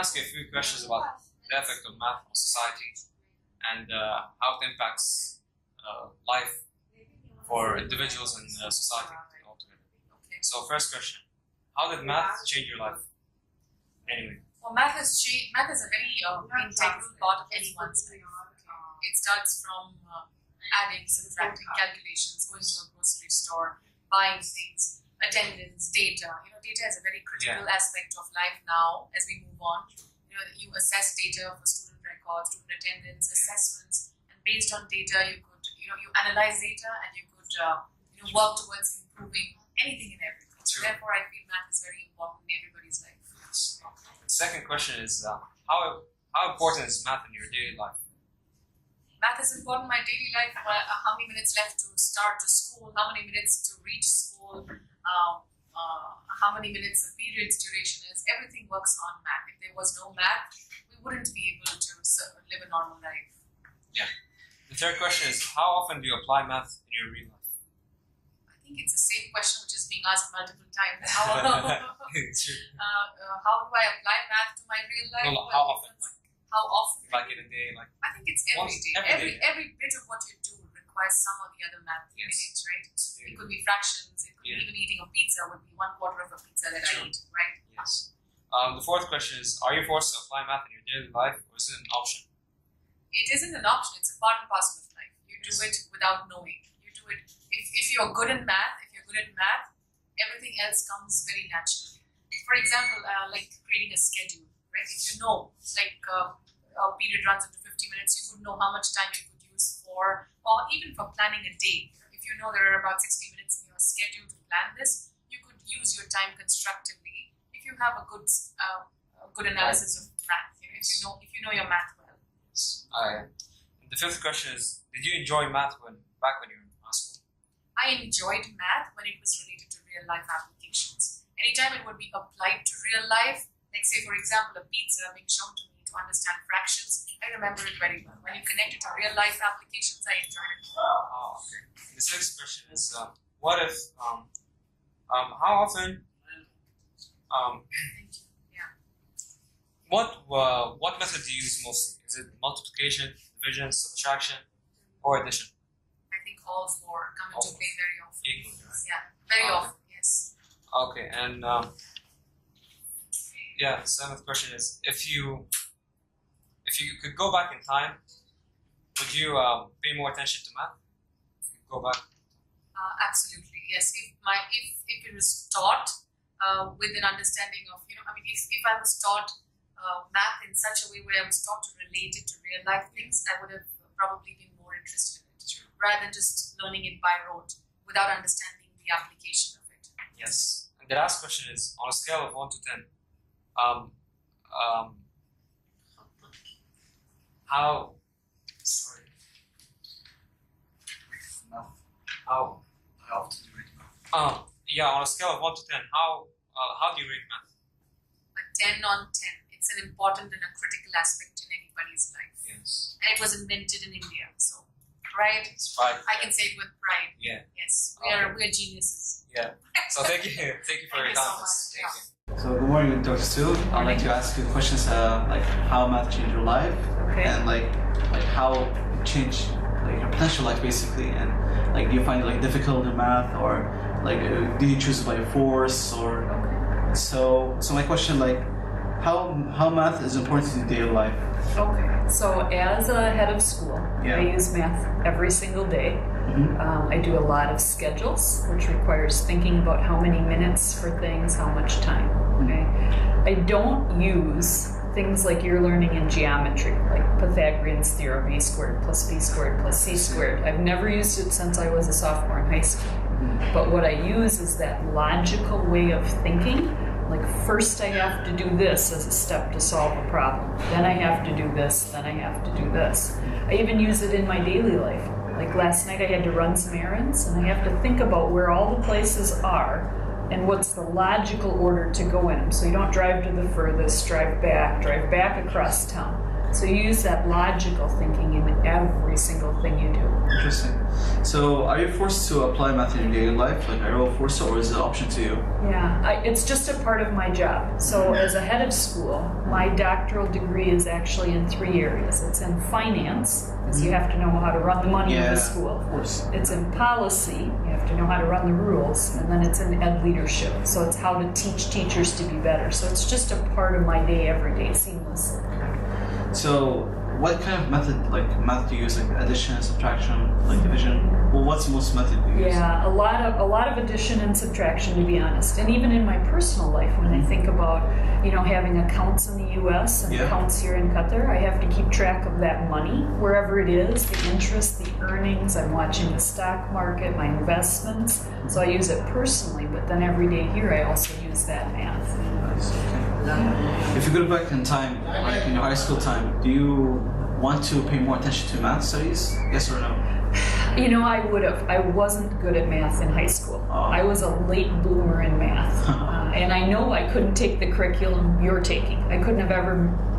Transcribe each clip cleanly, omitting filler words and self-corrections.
ask you a few questions about the effect of math on society and how it impacts life for individuals and society altogether. So first question, how did math change your life? Anyway. Well, math is a very integral part of anyone's life. It starts from adding, subtracting, calculations, going to a grocery store, buying things, attendance, data. Data is a very critical aspect of life now as we move on. You assess data for student records, student attendance, assessments, and based on data, you could, you analyze data and you could, work towards improving anything and everything. So therefore, I feel math is very important in everybody's life. Yes. The second question is, how important is math in your daily life? Math is important in my daily life. How many minutes left to start to school? How many minutes to reach school? How many minutes the period's duration is? Everything works on math. If there was no math, we wouldn't be able to live a normal life. Yeah. The third question is, how often do you apply math in your real life? I think it's the same question which is being asked multiple times. How do I apply math to my real life? No, how often? How often? Like in a day, like I think it's every day. Every bit of what you do requires some or the other math in it, right? It could be fractions. It could be even eating a pizza would be 1/4 of a pizza that I eat, right? Yes. The fourth question is, are you forced to apply math in your daily life, or is it an option? It isn't an option. It's a part and parcel of life. You do it without knowing. You do it if you're good in math. If you're good at math, everything else comes very naturally. For example, like creating a schedule, right? If you know, like a period runs into 50 minutes, you would know how much time you could use for, or even for planning a day. If you know there are about 60 minutes in your schedule to plan this, you could use your time constructively if you have a good analysis of math. If you know your math well. The fifth question is, did you enjoy math back when you were in high school? I enjoyed math when it was related to real life applications. Anytime it would be applied to real life, like say for example a pizza being shown to me to understand fractions, I remember it very well. When you connect it to real life applications, I enjoyed it. Oh, okay. The sixth question is, what if, how often, what method do you use mostly? Is it multiplication, division, subtraction, or addition? I think all four come into play very often. Equally, right? Yeah, very often, yes. Okay, and the seventh question is, if you could go back in time, would you pay more attention to math? If you could go back? Absolutely, yes. If it was taught with an understanding of, if I was taught math in such a way where I was taught to relate it to real life things, I would have probably been more interested in it, rather than just learning it by rote without understanding the application of it. Yes. And the last question is, on a scale of 1 to 10, how often do you rate math? On a scale of 1 to 10, how do you rate math? A 10 on 10. It's an important and a critical aspect in anybody's life. Yes. And it was invented in India, so right? It's 5. I can say it with pride. Yeah. Yes. We're geniuses. Yeah. So thank you for your time. Thank you. So good morning, Dr. Stu. I'd like to ask you questions like how math changed your life, and like how it changed your potential life basically, and like do you find it difficult in math, or like do you choose by force, or so my question how math is important to your daily life? Okay, so as a head of school, I use math every single day. I do a lot of schedules, which requires thinking about how many minutes for things, how much time. Okay, I don't use things like you're learning in geometry, like Pythagorean's theorem, a squared plus b squared plus c squared. I've never used it since I was a sophomore in high school. But what I use is that logical way of thinking. Like first I have to do this as a step to solve a problem. Then I have to do this, then I have to do this. I even use it in my daily life. Like last night I had to run some errands and I have to think about where all the places are and what's the logical order to go in them. So you don't drive to the furthest, drive back across town. So you use that logical thinking in every single thing you do. Interesting. So are you forced to apply math in your daily life? Like, are you forced, or is it an option to you? Yeah, it's just a part of my job. So as a head of school, my doctoral degree is actually in 3 areas. It's in finance, because you have to know how to run the money of the school. Of course. It's in policy, you have to know how to run the rules, and then it's in ed leadership. So it's how to teach teachers to be better. So it's just a part of my day every day, seamless. So what kind of math do you use? Like addition, subtraction, like division? Well, what's the most method you use? Yeah, a lot of addition and subtraction, to be honest. And even in my personal life, when I think about, having accounts in the U.S. and accounts here in Qatar, I have to keep track of that money, wherever it is, the interest, the earnings. I'm watching the stock market, my investments. So I use it personally, but then every day here, I also use that math. Nice, okay. If you go back in time, like in your high school time, do you want to pay more attention to math studies? Yes or no? I would have. I wasn't good at math in high school. I was a late bloomer in math. And I know I couldn't take the curriculum you're taking. I couldn't have ever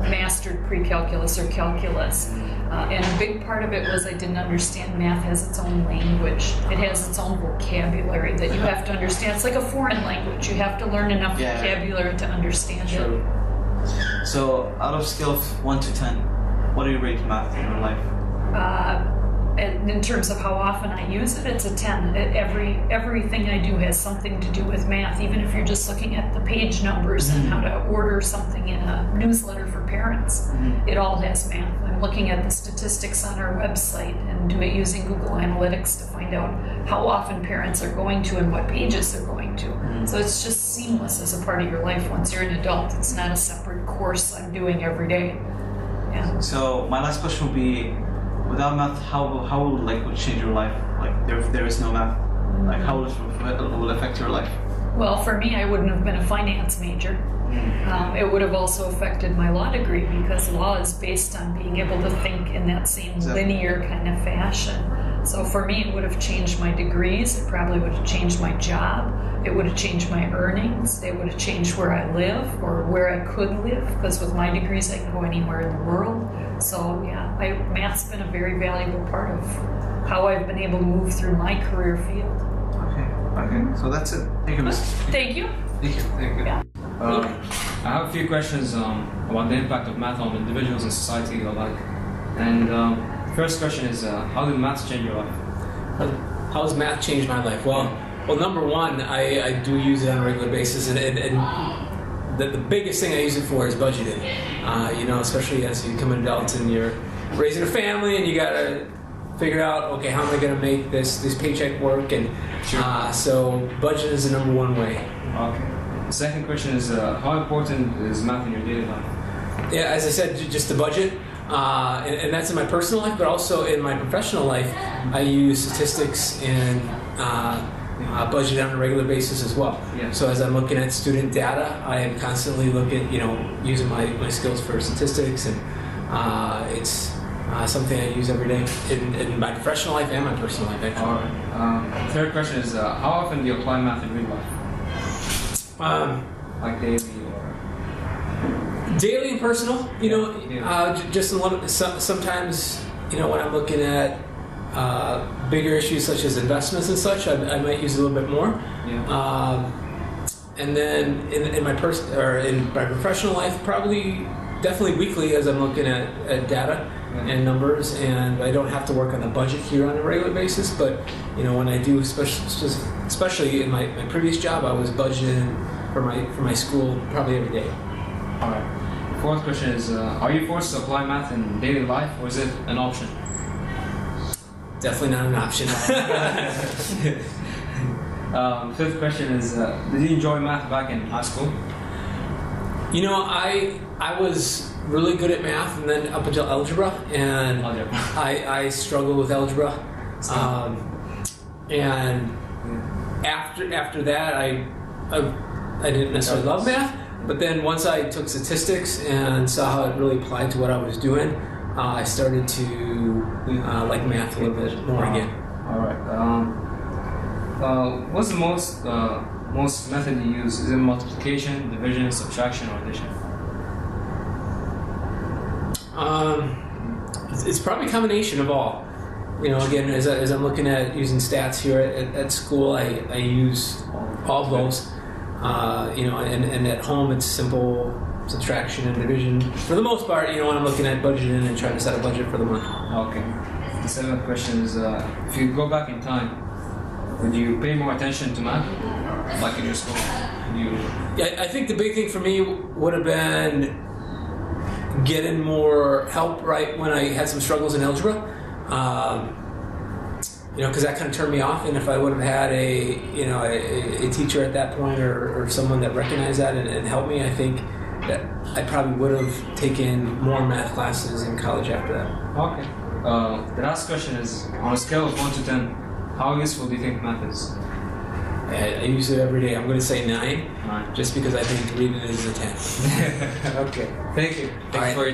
mastered pre-calculus or calculus. And a big part of it was I didn't understand math has its own language. It has its own vocabulary that you have to understand. It's like a foreign language. You have to learn enough vocabulary to understand it. So out of scale of 1 to 10, what do you rate math in your life? And in terms of how often I use it, it's a 10. Everything I do has something to do with math, even if you're just looking at the page numbers and how to order something in a newsletter for parents. It all has math. I'm looking at the statistics on our website and using Google Analytics to find out how often parents are going to and what pages they're going to. So it's just seamless as a part of your life once you're an adult. It's not a separate course I'm doing every day. Yeah. So my last question would be, without math, how would change your life? Like if there is no math, like how will it affect your life? Well, for me, I wouldn't have been a finance major. It would have also affected my law degree, because law is based on being able to think in that same linear kind of fashion. So for me, it would have changed my degrees. It probably would have changed my job. It would have changed my earnings. It would have changed where I live or where I could live, because with my degrees, I can go anywhere in the world. So yeah, math's been a very valuable part of how I've been able to move through my career field. Okay. So that's it. Thank you, Miss. Thank you. Thank you. Yeah. I have a few questions about the impact of math on individuals and society alike. And first question is, how did math change your life? How has math changed my life? Well, number one, I do use it on a regular basis, and the biggest thing I use it for is budgeting. Especially as you become an adult and you're raising a family, and you gotta figure out, okay, how am I gonna make this paycheck work? And so budget is the number one way. Okay. The second question is, how important is math in your daily life? Yeah, as I said, just the budget. And that's in my personal life, but also in my professional life, I use statistics and budget on a regular basis as well. Yeah. So as I'm looking at student data, I am constantly looking, using my skills for statistics, and it's something I use every day in my professional life and my personal life. Actually. All right. Third question is, how often do you apply math in real life? Like daily or? Daily and personal, just a little. Sometimes, when I'm looking at bigger issues such as investments and such, I might use a little bit more. Yeah. And then in my professional life, definitely weekly, as I'm looking at data and numbers, and I don't have to work on the budget here on a regular basis. But when I do, especially in my previous job, I was budgeting for my school probably every day. All right. Fourth question is, are you forced to apply math in daily life, or is it an option? Definitely not an option. Fifth question is, did you enjoy math back in high school? I was really good at math, and then up until algebra, and I struggled with algebra. And after that, I didn't necessarily love math, but then once I took statistics and saw how it really applied to what I was doing, I started to like math a little bit more again. All right. What's the most method you use? Is it multiplication, division, subtraction, or addition? It's probably a combination of all. You know, again, as I'm looking at using stats here at school, I use all of those. You know, and at home it's simple subtraction and division. For the most part, you know, when I'm looking at budgeting and trying to set a budget for the month. Okay. The seventh question is, if you go back in time, would you pay more attention to math, like in your school? Yeah, I think the big thing for me would have been getting more help right when I had some struggles in algebra. You know, because that kind of turned me off. And if I would have had a teacher at that point or someone that recognized that and helped me, I think that I probably would have taken more math classes in college after that. Okay. The last question is, on a scale of 1 to 10, how useful do you think math is? I use it every day. I'm going to say 9, just because I think reading is a 10. Okay. Thank you. Thanks for your